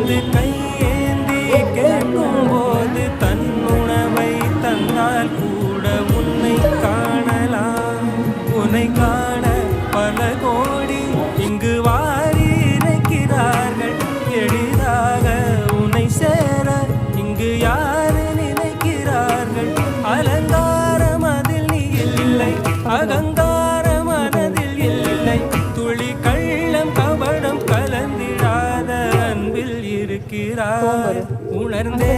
வந்து கையேந்தி கேட்கும் போது தன் உணவை தந்தால் கூட உன்னை காணலாம். உன்னை காண பல கோடி இங்கு வாரி இறைக்கிறார்கள். எளிதாக உன்னை சேர இங்கு யாரு நினைக்கிறார்கள். அலங்காரம் அதில் நீ இல்லை, அகங்கார மனதில் இல்லை. துளி கள்ளம் கபடம் கலந்திடாத அன்பில் இருக்கிறார். உணர்ந்தே